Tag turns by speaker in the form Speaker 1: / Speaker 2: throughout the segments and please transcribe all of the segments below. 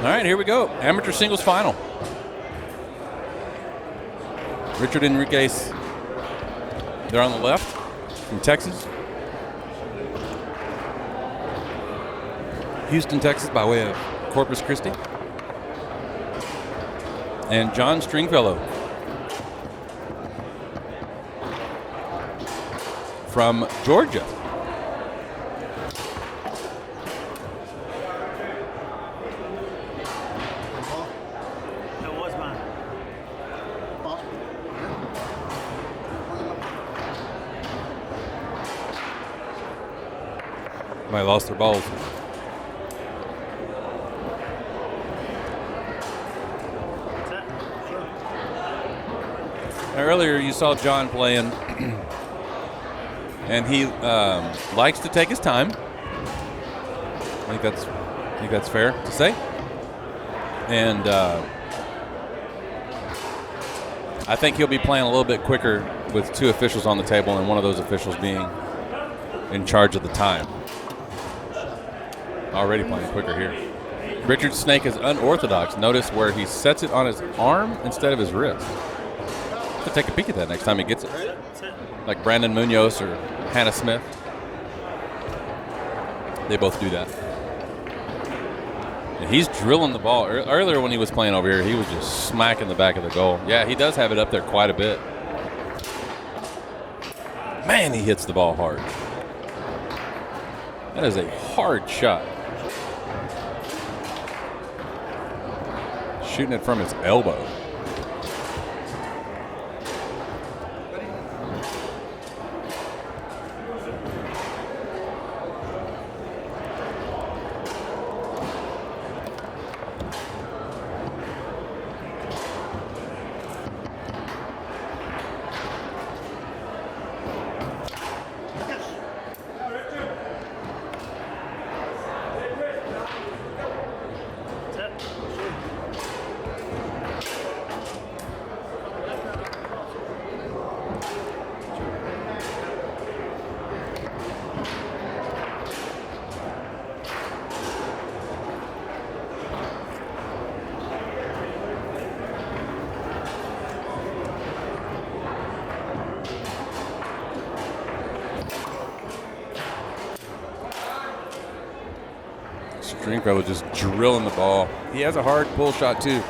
Speaker 1: All right, here we go. Amateur singles final. Richard Enriquez, they're on the left from Texas. Houston, Texas, by way of Corpus Christi. And John Stringfellow from Georgia. They lost their balls. Earlier, you saw John playing, and he likes to take his time. I think that's fair to say. And I think he'll be playing a little bit quicker with two officials on the table, and one of those officials being in charge of the time. Already playing quicker here. Richard's snake is unorthodox. Notice where he sets it on his arm instead of his wrist. To take a peek at that next time he gets it. Like Brandon Munoz or Hannah Smith. They both do that. And he's drilling the ball. Earlier when he was playing over here, he was just smacking the back of the goal. Yeah, he does have it up there quite a bit. Man, he hits the ball hard. That is a hard shot. Shooting it from his elbow. Stringfellow just drilling the ball. He has a hard pull shot too.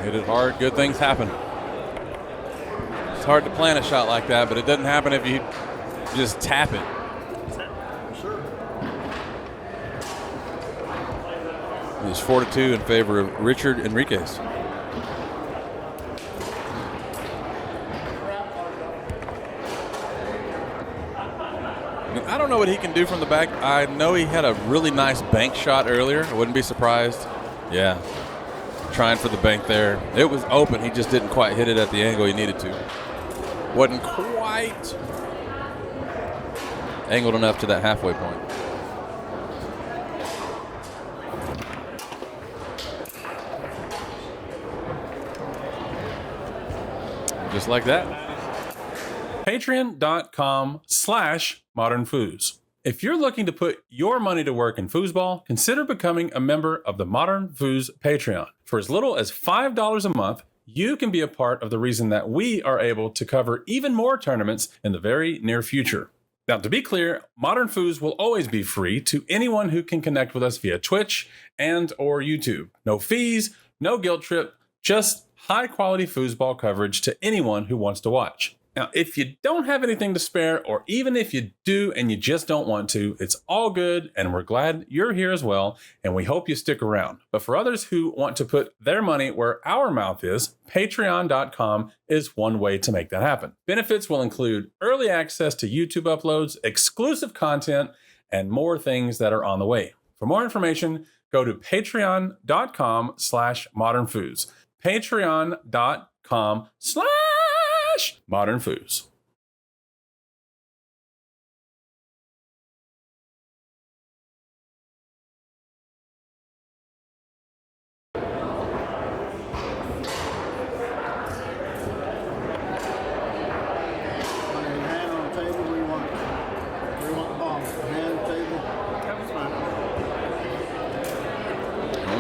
Speaker 1: Hit it hard, good things happen. It's hard to plan a shot like that, but it doesn't happen if you just tap it. It's 4-2 in favor of Richard Enriquez. I don't know what he can do from the back. I know he had a really nice bank shot earlier. I wouldn't be surprised. Yeah. Trying for the bank there. It was open. He just didn't quite hit it at the angle he needed to. Wasn't quite angled enough to that halfway point. Just like that. Patreon.com/modernfoos. If you're looking to put your money to work in foosball, consider becoming a member of the Modern Foos Patreon. For as little as $5 a month, you can be a part of the reason that we are able to cover even more tournaments in the very near future. Now, to be clear, Modern Foos will always be free to anyone who can connect with us via Twitch and or YouTube. No fees, no guilt trip, just high-quality foosball coverage to anyone who wants to watch. Now, if you don't have anything to spare, or even if you do and you just don't want to, it's all good, and we're glad you're here as well, and we hope you stick around. But for others who want to put their money where our mouth is, patreon.com is one way to make that happen. Benefits will include early access to YouTube uploads, exclusive content, and more things that are on the way. For more information, go to patreon.com/modernfoos. Patreon.com/modernfoos.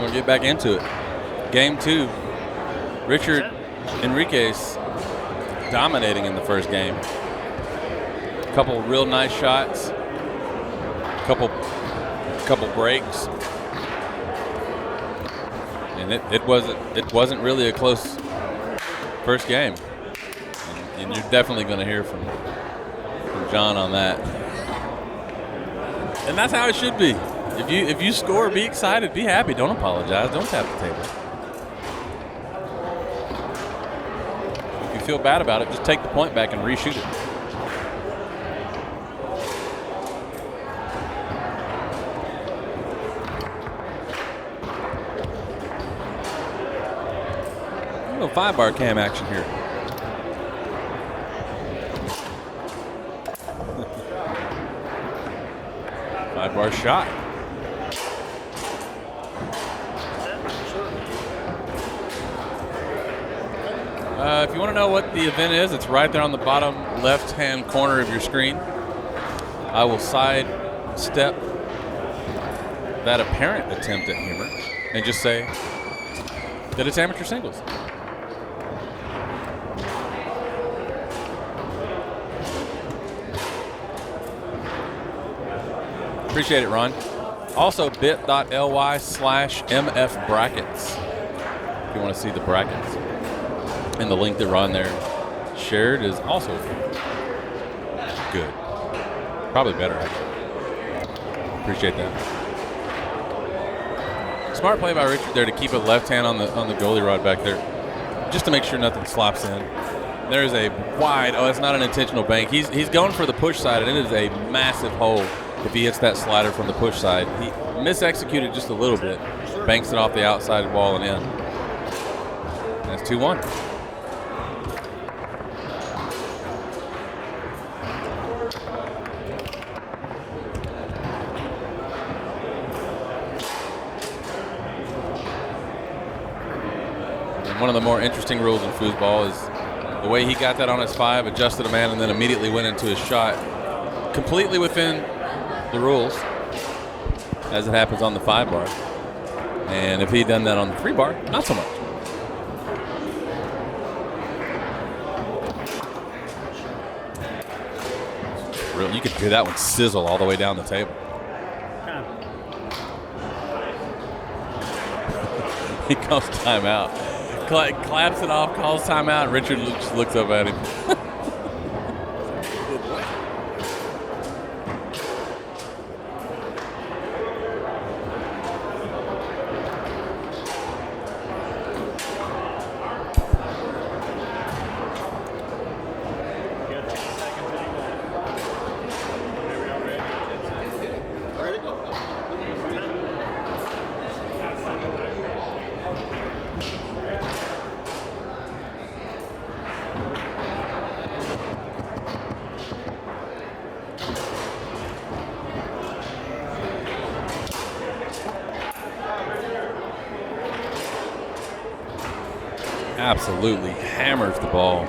Speaker 2: going to get back into it. Game 2, Richard Enriquez dominating in the first game. A couple real nice shots, couple breaks, and it wasn't really a close first game. And you're definitely going to hear from John on that. And that's how it should be. If you score, be excited, be happy. Don't apologize. Don't tap the table. If you feel bad about it, just take the point back and reshoot it. A little 5-bar cam action here. Bar shot. If you want to know what the event is, it's right there on the bottom left-hand corner of your screen. I will sidestep that apparent attempt at humor and just say that it's amateur singles. Appreciate it, Ron. Also, bit.ly/MF brackets if you want to see the brackets. And the link that Ron there shared is also good. Probably better, actually. Appreciate that. Smart play by Richard there to keep it left hand on the goalie rod back there, just to make sure nothing slops in. There's a wide. Oh, it's not an intentional bank. He's going for the push side, and it is a massive hole. If he hits that slider from the push side, he misexecuted just a little bit, banks it off the outside wall and in. That's 2-1. And one of the more interesting rules in foosball is the way he got that on his 5, adjusted a man, and then immediately went into his shot, completely within the rules, as it happens on the 5-bar. And if he'd done that on the 3-bar, not so much. Really, you could hear that one sizzle all the way down the table. He calls timeout. Claps it off, calls timeout. Richard just looks up at him. Absolutely hammers the ball.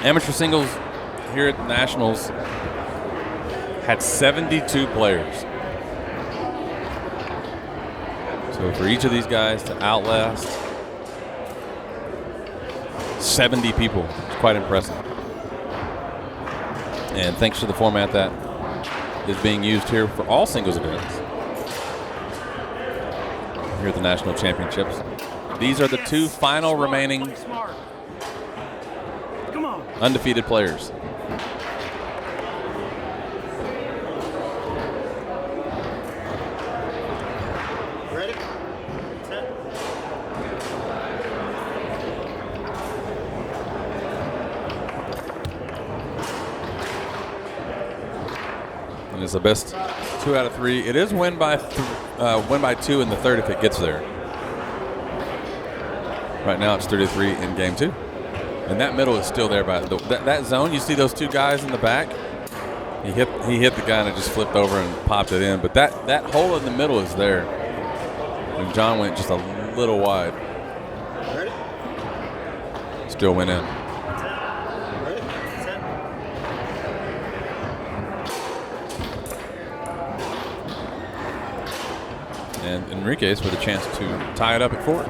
Speaker 2: Amateur singles here at the Nationals had 72 players. So for each of these guys to outlast 70 people, it's quite impressive. And thanks to the format that is being used here for all singles events here at the National Championships. These are the 2 final remaining undefeated players.
Speaker 3: Ready? Set.
Speaker 2: And it's the best 2 out of 3. It is win by 2 in the third if it gets there. Right now it's 3-3 in game 2. And that middle is still there by that zone. You see those 2 guys in the back? He hit the guy and it just flipped over and popped it in. But that hole in the middle is there. And John went just a little wide.
Speaker 3: Ready?
Speaker 2: Still went in.
Speaker 3: Ready? Set.
Speaker 2: And Enriquez with a chance to tie it up at 4.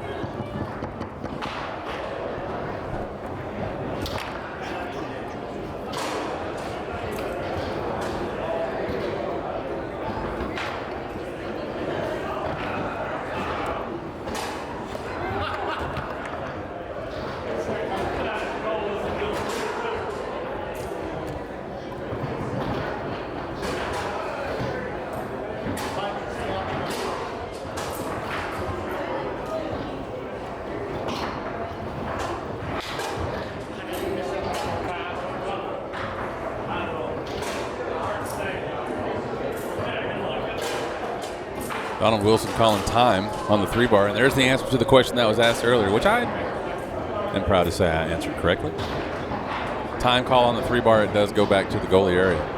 Speaker 2: Donald Wilson calling time on the 3-bar, and there's the answer to the question that was asked earlier, which I am proud to say I answered correctly. Time call on the 3-bar, it does go back to the goalie area.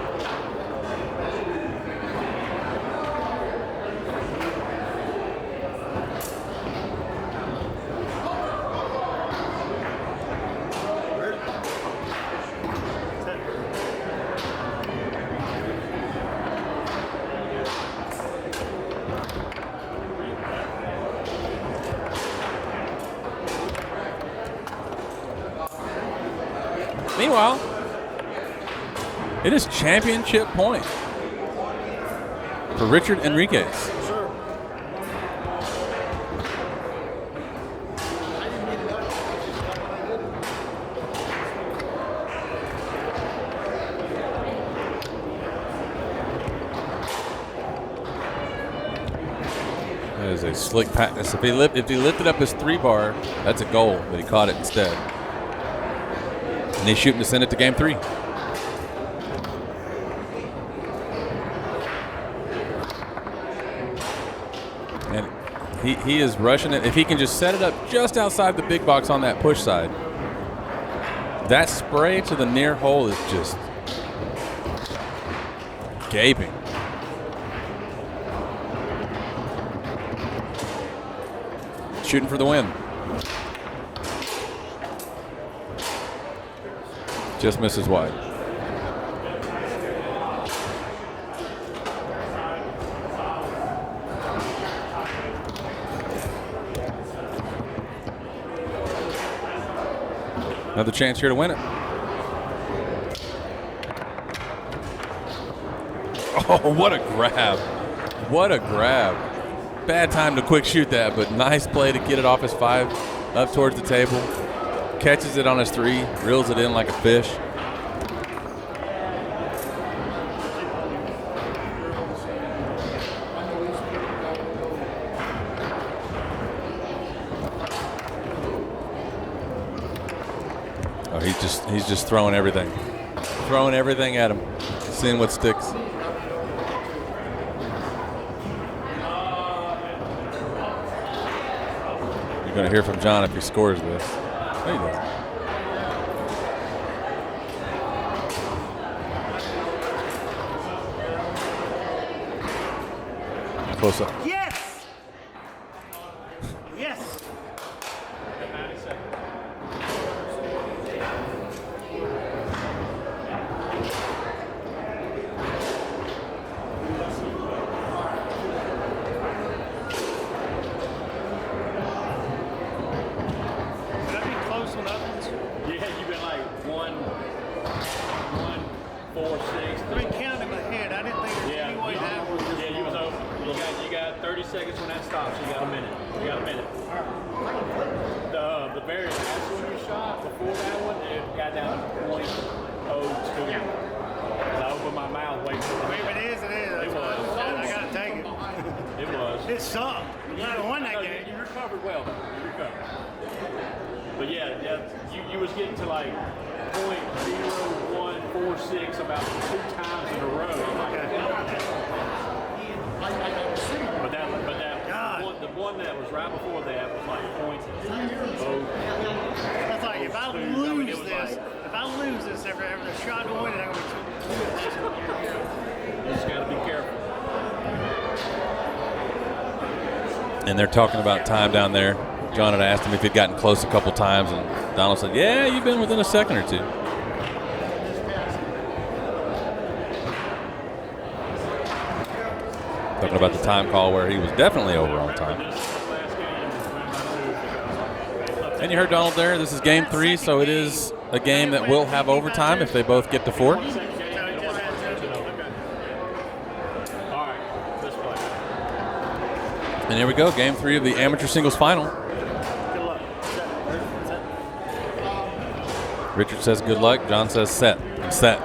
Speaker 2: Meanwhile, it is championship point for Richard Enriquez.
Speaker 3: Sir.
Speaker 2: That is a slick pass. If he lifted up his 3-bar, that's a goal, but he caught it instead. And he's shooting to send it to game 3. And he is rushing it. If he can just set it up just outside the big box on that push side, that spray to the near hole is just gaping. Shooting for the win. Just misses wide. Another chance here to win it. Oh, what a grab. What a grab. Bad time to quick shoot that, but nice play to get it off his 5 up towards the table. Catches it on his 3, reels it in like a fish. Oh, he's just throwing everything. Throwing everything at him. Seeing what sticks. You're going to hear from John if he scores this. There you go. Close up.
Speaker 3: Yes! Yes!
Speaker 4: Seconds when that stops. You got a minute. You got a minute. The very last one you shot before that one, it got down to .02. I opened my mouth waiting for the
Speaker 3: It is.
Speaker 4: It was.
Speaker 3: I gotta take it.
Speaker 4: It was.
Speaker 3: It sucked. You should have won that
Speaker 4: No,
Speaker 3: game.
Speaker 4: you recovered well, though. You recovered. But yeah, you was getting to like .0146 about 2 times in a row. But the one that was right before that was like .0.
Speaker 3: That's like if I lose this, every shot to win it, I'm gonna
Speaker 4: You just got to be careful.
Speaker 2: And they're talking about time down there. John had asked him if he'd gotten close a couple times, and Donald said, yeah, you've been within a second or 2. Talking about the time call where he was definitely over on time. And you heard Donald there. This is game 3, so it is a game that will have overtime if they both get to 4. And here we go, game 3 of the amateur singles final. Richard says good luck. John says set. And set.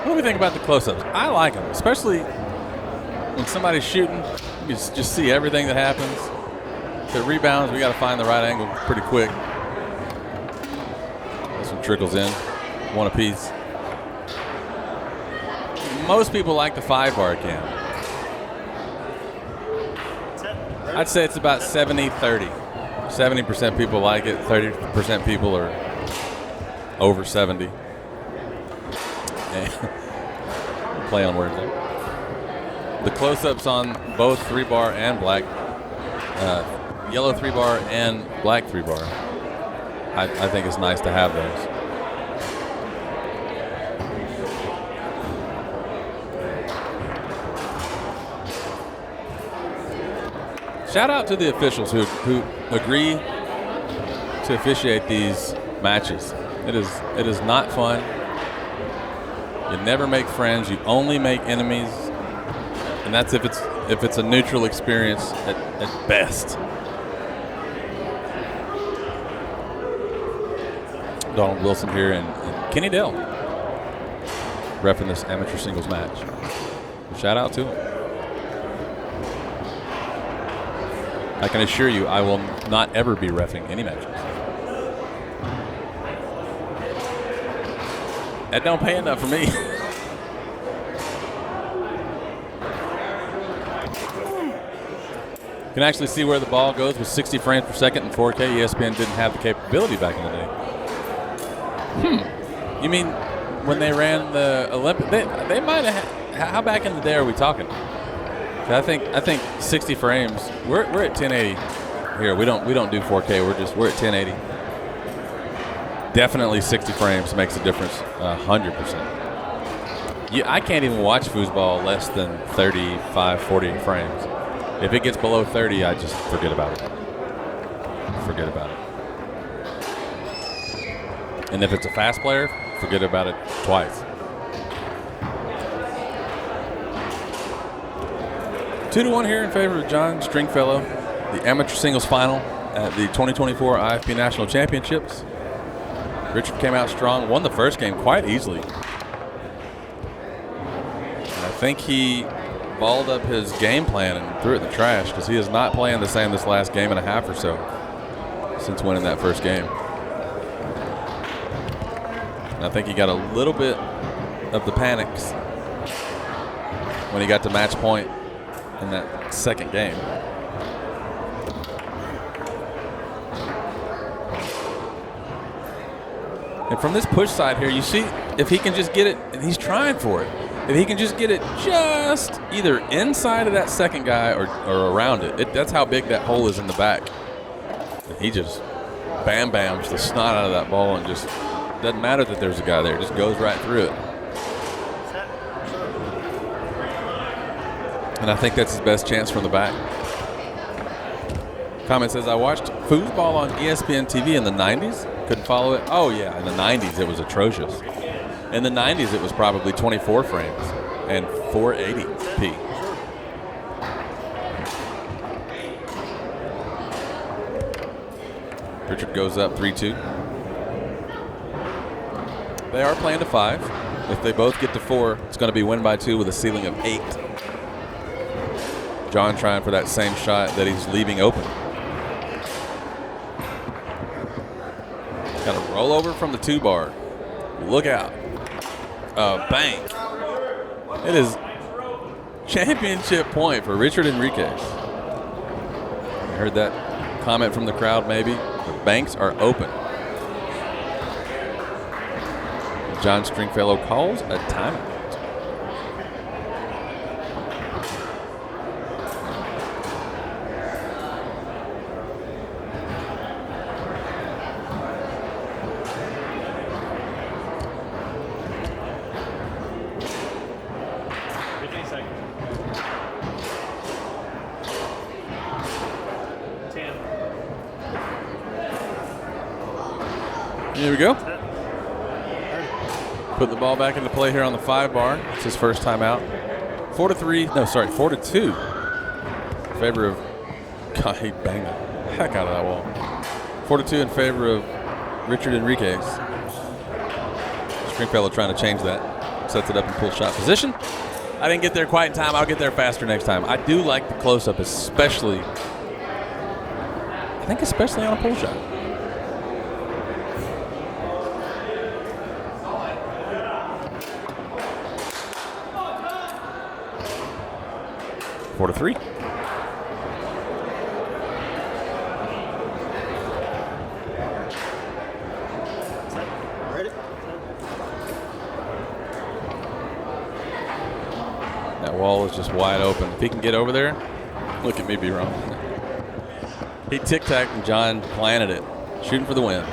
Speaker 2: What do we think about the close-ups? I like them, especially when somebody's shooting. You can just see everything that happens. The rebounds, we got to find the right angle pretty quick. This one trickles in, one apiece. Most people like the 5-bar cam. I'd say it's about 70-30. 70% people like it, 30% people are over 70. Play on words there. The close-ups on both 3-bar and black, yellow 3-bar and black 3-bar. I think it's nice to have those. Shout out to the officials who agree to officiate these matches. It is not fun. You never make friends. You only make enemies, and that's if it's a neutral experience at best. Donald Wilson here and Kenny Dell reffing this amateur singles match. Shout out to him. I can assure you, I will not ever be reffing any matches. That don't pay enough for me. You can actually see where the ball goes with 60 frames per second in 4K. ESPN didn't have the capability back in the day. You mean when they ran the Olympic? They might have. How back in the day are we talking? I think 60 frames. We're at 1080 here. We don't do 4K. We're at 1080. Definitely 60 frames makes a difference, 100%. I can't even watch foosball less than 35, 40 frames. If it gets below 30, I just forget about it. Forget about it. And if it's a fast player, forget about it twice. 2-1 here in favor of John Stringfellow, the amateur singles final at the 2024 IFP National Championships. Richard came out strong, won the first game quite easily. And I think he balled up his game plan and threw it in the trash because he is not playing the same this last game and a half or so since winning that first game. And I think he got a little bit of the panics when he got to match point in that second game. And from this push side here, you see if he can just get it, and he's trying for it. If he can just get it just either inside of that second guy or around it. That's how big that hole is in the back. And he just bam-bams the snot out of that ball and just doesn't matter that there's a guy there. It just goes right through it. And I think that's his best chance from the back. Comment says, I watched Foosball on ESPN TV in the 90s. Couldn't follow it. Oh, yeah, in the 90s, it was atrocious. In the 90s, it was probably 24 frames and 480p. Richard goes up 3-2. They are playing to 5. If they both get to 4, it's going to be win by 2 with a ceiling of 8. John trying for that same shot that he's leaving open. Got a roll over from the 2 bar. Look out. Bank. It is championship point for Richard Enriquez. I heard that comment from the crowd maybe. The banks are open. John Stringfellow calls a timeout. Here we go. Put the ball back into play here on the 5 bar. It's his first time out. 4-2 in favor of. God, he banged the heck out of that wall. 4-2 in favor of Richard Enriquez. Stringfellow trying to change that. Sets it up in pull shot position. I didn't get there quite in time. I'll get there faster next time. I do like the close-up, especially. I think especially on a pull shot. 4-3.
Speaker 3: Ready?
Speaker 2: That wall is just wide open. If he can get over there, look at me be wrong. He tic-tacked and John planted it. Shooting for the win.